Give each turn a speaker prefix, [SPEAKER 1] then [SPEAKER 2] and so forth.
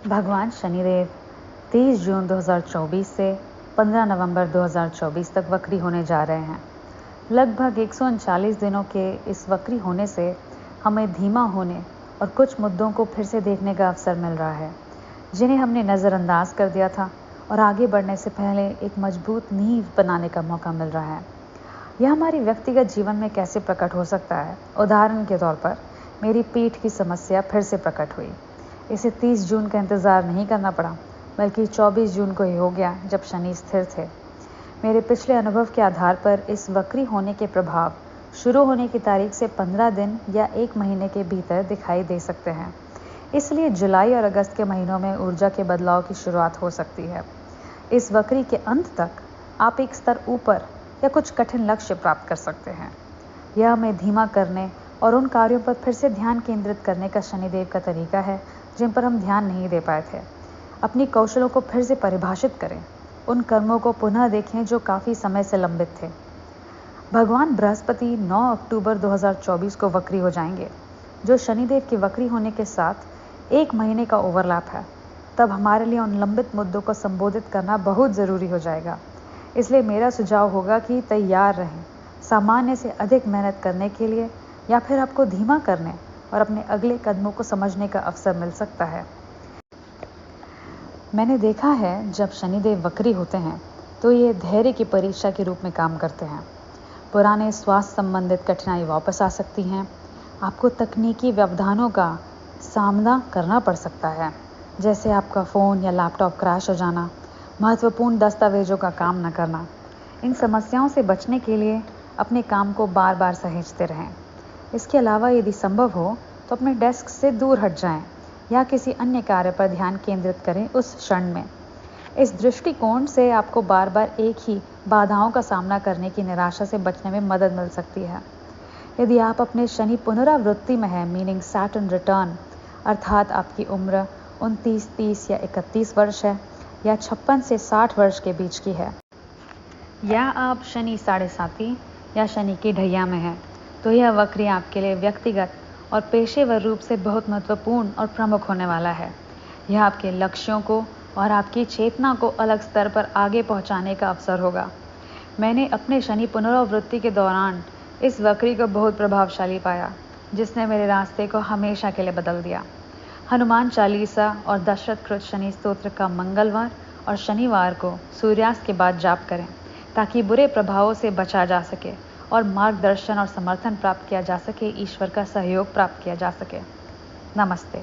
[SPEAKER 1] भगवान शनिदेव 30 जून 2024 से 15 नवंबर 2024 तक वक्री होने जा रहे हैं। लगभग 139 दिनों के इस वक्री होने से हमें धीमा होने और कुछ मुद्दों को फिर से देखने का अवसर मिल रहा है, जिन्हें हमने नज़रअंदाज कर दिया था और आगे बढ़ने से पहले एक मजबूत नींव बनाने का मौका मिल रहा है। यह हमारी व्यक्तिगत जीवन में कैसे प्रकट हो सकता है? उदाहरण के तौर पर मेरी पीठ की समस्या फिर से प्रकट हुई। इसे 30 जून का इंतज़ार नहीं करना पड़ा, बल्कि 24 जून को ही हो गया, जब शनि स्थिर थे। मेरे पिछले अनुभव के आधार पर इस वक्री होने के प्रभाव शुरू होने की तारीख से 15 दिन या 1 महीने के भीतर दिखाई दे सकते हैं। इसलिए जुलाई और अगस्त के महीनों में ऊर्जा के बदलाव की शुरुआत हो सकती है। इस वक्री के अंत तक आप एक स्तर ऊपर या कुछ कठिन लक्ष्य प्राप्त कर सकते हैं। यह हमें धीमा करने और उन कार्यों पर फिर से ध्यान केंद्रित करने का शनिदेव का तरीका है जिन पर हम ध्यान नहीं दे पाए थे। अपनी कौशलों को फिर से परिभाषित करें, उन कर्मों को पुनः देखें जो काफ़ी समय से लंबित थे। भगवान बृहस्पति 9 अक्टूबर 2024 को वक्री हो जाएंगे, जो शनिदेव के वक्री होने के साथ 1 महीने का ओवरलैप है। तब हमारे लिए उन लंबित मुद्दों को संबोधित करना बहुत ज़रूरी हो जाएगा। इसलिए मेरा सुझाव होगा कि तैयार रहें, सामान्य से अधिक मेहनत करने के लिए, या फिर आपको धीमा करने और अपने अगले कदमों को समझने का अवसर मिल सकता है। मैंने देखा है, जब शनिदेव वक्री होते हैं तो ये धैर्य की परीक्षा के रूप में काम करते हैं। पुराने स्वास्थ्य संबंधित कठिनाई वापस आ सकती हैं। आपको तकनीकी व्यवधानों का सामना करना पड़ सकता है, जैसे आपका फ़ोन या लैपटॉप क्रैश हो जाना, महत्वपूर्ण दस्तावेजों का काम न करना। इन समस्याओं से बचने के लिए अपने काम को बार बार सहेजते रहें। इसके अलावा यदि संभव हो तो अपने डेस्क से दूर हट जाएं या किसी अन्य कार्य पर ध्यान केंद्रित करें उस क्षण में। इस दृष्टिकोण से आपको बार बार एक ही बाधाओं का सामना करने की निराशा से बचने में मदद मिल सकती है। यदि आप अपने शनि पुनरावृत्ति में हैं, मीनिंग सैटर्न रिटर्न, अर्थात आपकी उम्र 29, 30 या 31 वर्ष है, या 56 से 60 वर्ष के बीच की है, या आप शनि साढ़े साथी या शनि की ढैया में हैं, तो यह वक्री आपके लिए व्यक्तिगत और पेशेवर रूप से बहुत महत्वपूर्ण और प्रमुख होने वाला है। यह आपके लक्ष्यों को और आपकी चेतना को अलग स्तर पर आगे पहुंचाने का अवसर होगा। मैंने अपने शनि पुनरावृत्ति के दौरान इस वक्री को बहुत प्रभावशाली पाया, जिसने मेरे रास्ते को हमेशा के लिए बदल दिया। हनुमान चालीसा और दशरथ कृत शनि स्तोत्र का मंगलवार और शनिवार को सूर्यास्त के बाद जाप करें, ताकि बुरे प्रभावों से बचा जा सके और मार्गदर्शन और समर्थन प्राप्त किया जा सके, ईश्वर का सहयोग प्राप्त किया जा सके। नमस्ते।